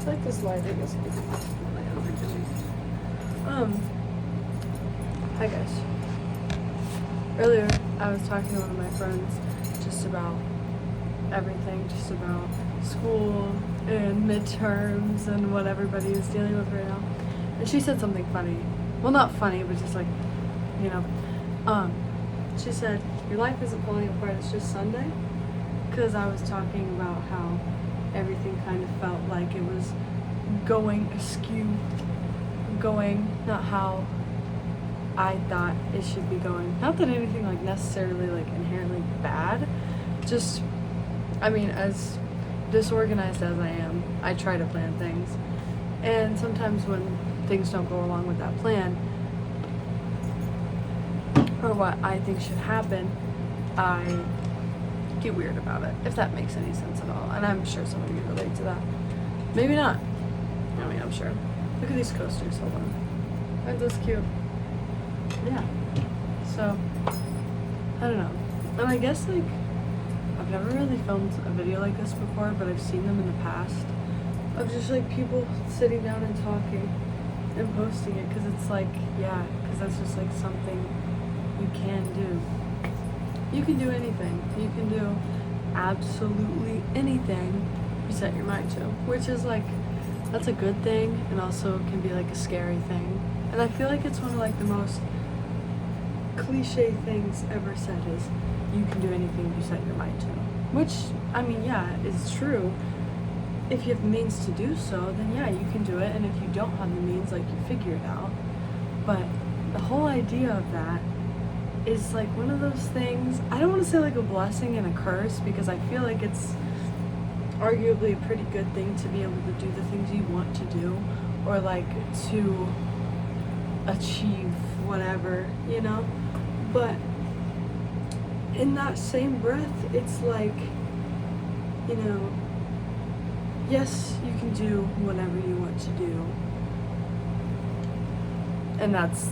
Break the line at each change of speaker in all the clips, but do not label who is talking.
like this lighting is hi guys. Earlier I was talking to one of my friends just about everything, just about school and midterms and what everybody is dealing with right now. And she said something funny. Well, not funny, but just like, you know. She said, your life isn't falling apart, it's just Sunday. Because I was talking about how everything kind of felt like it was going askew, not how I thought it should be going. Not that anything like necessarily like inherently bad, just, I mean, as disorganized as I am, I try to plan things. And sometimes when things don't go along with that plan, or what I think should happen, I get weird about it, if that makes any sense at all. And I'm sure some of you relate to that. Maybe not. I mean, I'm sure. Look at these coasters, hold on. Aren't those cute? Yeah. So, I don't know. And I guess, like, I've never really filmed a video like this before, but I've seen them in the past. Of just, like, people sitting down and talking and posting it, because it's like, yeah, because that's just, like, something you can do. You can do anything. You can do absolutely anything you set your mind to, which is like, that's a good thing, and also can be like a scary thing. And I feel like it's one of like the most cliche things ever said is, you can do anything you set your mind to. Which, I mean, yeah, it's true. If you have the means to do so, then yeah, you can do it, and if you don't have the means, like, you figure it out. But the whole idea of that is like one of those things, I don't want to say like a blessing and a curse, because I feel like it's arguably a pretty good thing to be able to do the things you want to do, or like to achieve whatever, you know. But in that same breath, it's like, you know, yes, you can do whatever you want to do, and that's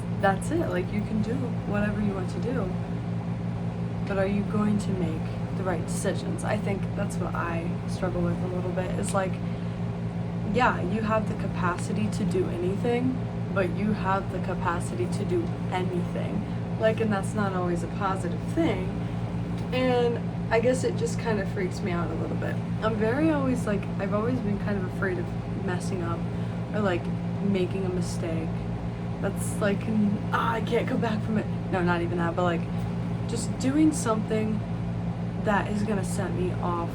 it. Like, you can do whatever you want to do, but are you going to make the right decisions? I think that's what I struggle with a little bit. Is like, yeah, you have the capacity to do anything, but you have the capacity to do anything. Like, and that's not always a positive thing. And I guess it just kind of freaks me out a little bit. I've always been kind of afraid of messing up, or like making a mistake. That's like, I can't come back from it. No, not even that, but like just doing something that is gonna set me off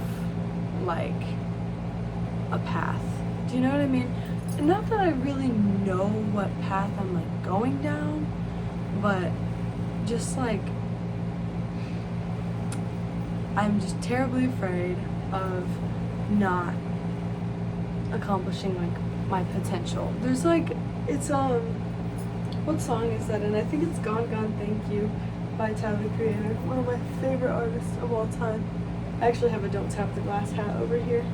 like a path. Do you know what I mean? And not that I really know what path I'm like going down, but just like, I'm just terribly afraid of not accomplishing like my potential. There's like, it's what song is that? And I think it's Gone Gone Thank You by Tyler, the Creator. One of my favorite artists of all time. I actually have a Don't Tap the Glass hat over here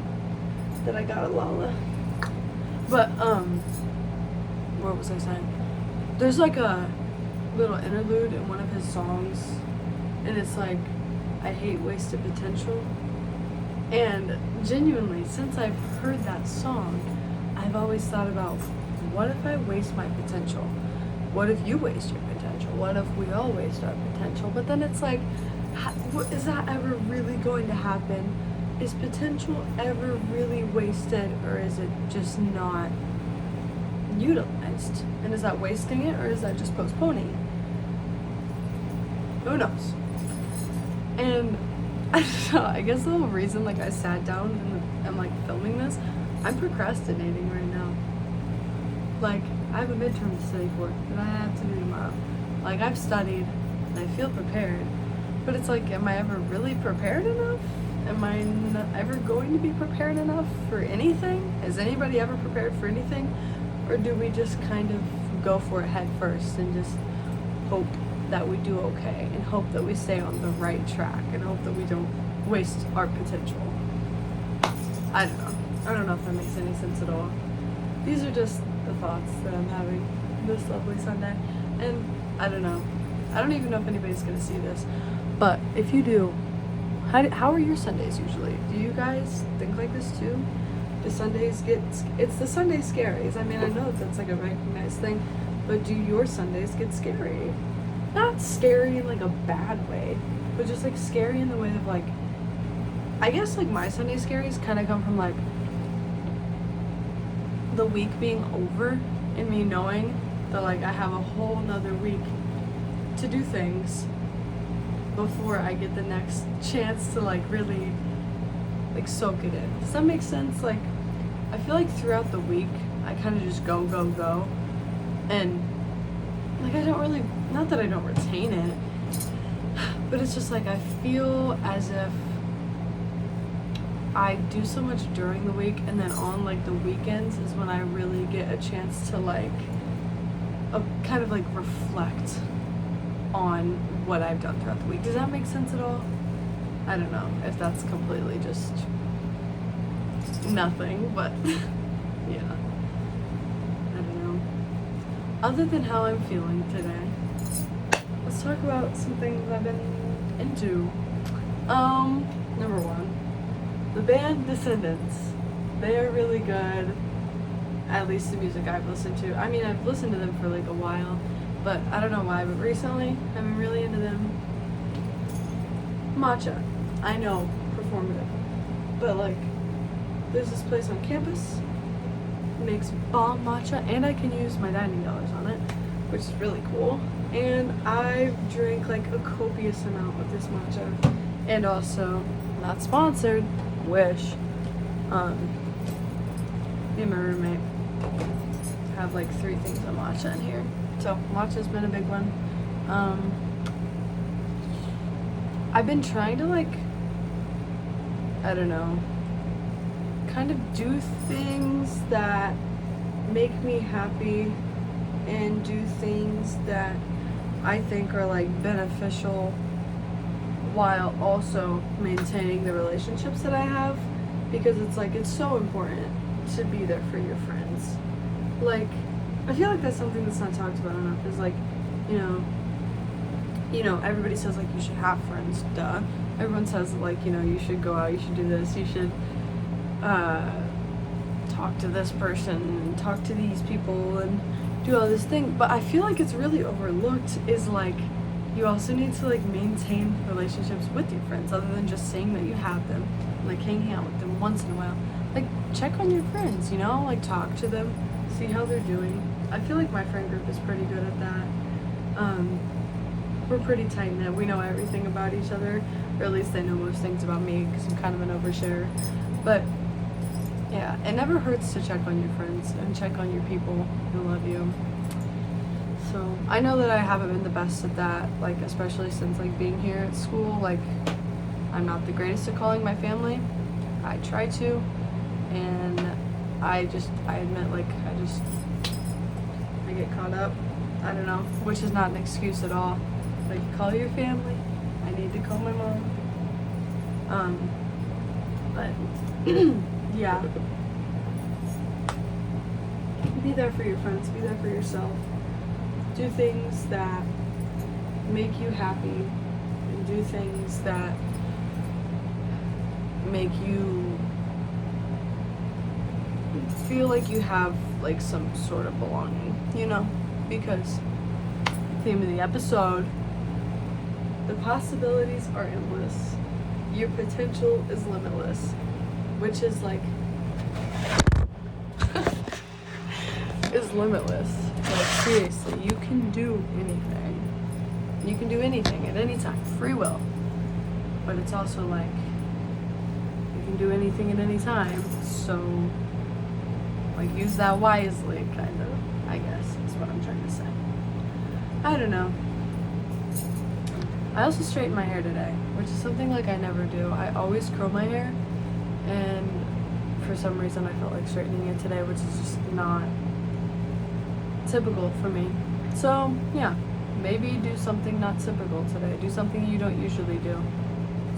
that I got at Lala. But what was I saying? There's like a little interlude in one of his songs, and it's like, I hate wasted potential. And genuinely, since I've heard that song, I've always thought about, what if I waste my potential? What if you waste your potential? What if we all waste our potential? But then it's like, is that ever really going to happen? Is potential ever really wasted, or is it just not utilized? And is that wasting it, or is that just postponing it? Who knows? And I don't know, I guess the whole reason like I sat down and I'm like filming this, I'm procrastinating right now. Like, I have a midterm to study for that I have to do tomorrow. Like, I've studied and I feel prepared, but it's like, am I ever really prepared enough? Am I not ever going to be prepared enough for anything? Is anybody ever prepared for anything? Or do we just kind of go for it head first and just hope that we do okay, and hope that we stay on the right track, and hope that we don't waste our potential? I don't know. I don't know if that makes any sense at all. These are just the thoughts that I'm having this lovely Sunday. And I don't know. I don't even know if anybody's gonna see this. But if you do, how are your Sundays usually? Do you guys think like this too? the Sundays it's the Sunday scaries. I mean, I know that that's like a recognized thing, but do your Sundays get scary? Not scary in like a bad way, but just like scary in the way of like, I guess like my Sunday scaries kind of come from like the week being over and me knowing that like I have a whole nother week to do things before I get the next chance to like really like soak it in. Does that make sense? Like, I feel like throughout the week I kind of just go and like I don't really, not that I don't retain it, but it's just like I feel as if I do so much during the week, and then on like the weekends is when I really get a chance to like kind of like reflect on what I've done throughout the week. Does that make sense at all? I don't know if that's completely just nothing, but yeah. I don't know. Other than how I'm feeling today, let's talk about some things I've been into. Number one, the band Descendants. They are really good, at least the music I've listened to. I mean, I've listened to them for like a while, but I don't know why, but recently I've been really into them. Matcha. I know, performative, but like, there's this place on campus, makes bomb matcha, and I can use my dining dollars on it, which is really cool. And I drank like a copious amount of this matcha, and also, not sponsored, wish, me and my roommate have like 3 things of matcha in here, so matcha's been a big one. I've been trying to like, I don't know, kind of do things that make me happy and do things that I think are like beneficial while also maintaining the relationships that I have, because it's like, it's so important to be there for your friends. Like, I feel like that's something that's not talked about enough, is like, you know, everybody says like you should have friends, duh. Everyone says like, you know, you should go out, you should do this, you should talk to this person and talk to these people and do all this thing. But I feel like it's really overlooked, is like, you also need to like maintain relationships with your friends, other than just saying that you have them, like hanging out with them once in a while. Like, check on your friends, you know, like talk to them, see how they're doing. I feel like my friend group is pretty good at that. We're pretty tight knit. We know everything about each other, or at least they know most things about me, because I'm kind of an oversharer. But yeah, it never hurts to check on your friends and check on your people who love you. So I know that I haven't been the best at that, like especially since like being here at school. Like, I'm not the greatest at calling my family. I try to, and I admit, like, I get caught up. I don't know, which is not an excuse at all. Like, call your family. I need to call my mom. But yeah, be there for your friends. Be there for yourself. Do things that make you happy, and do things that make you feel like you have like some sort of belonging, you know? Because theme of the episode, the possibilities are endless. Your potential is limitless, which is like is limitless. Like, seriously, you can do anything. You can do anything at any time. Free will. But it's also like, you can do anything at any time, so like, use that wisely, kind of, I guess, is what I'm trying to say. I don't know. I also straightened my hair today, which is something like I never do. I always curl my hair, and for some reason I felt like straightening it today, which is just not typical for me. So yeah, maybe do something not typical today. Do something you don't usually do.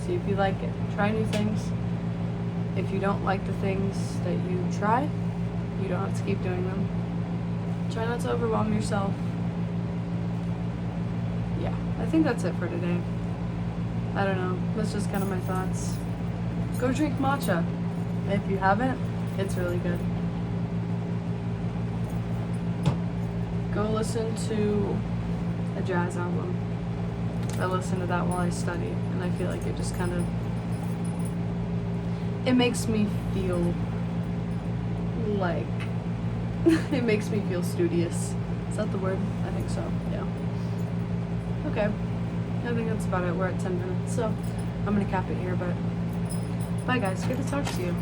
See if you like it. Try new things. If you don't like the things that you try, you don't have to keep doing them. Try not to overwhelm yourself. Yeah, I think that's it for today. I don't know. That's just kind of my thoughts. Go drink matcha. If you haven't, It's really good. Go listen to a jazz album. I listen to that while I study, and I feel like it just kind of, it makes me feel like, it makes me feel studious. Is that the word? I think so, yeah. Okay, I think that's about it. We're at 10 minutes, so I'm gonna cap it here, but bye guys, good to talk to you.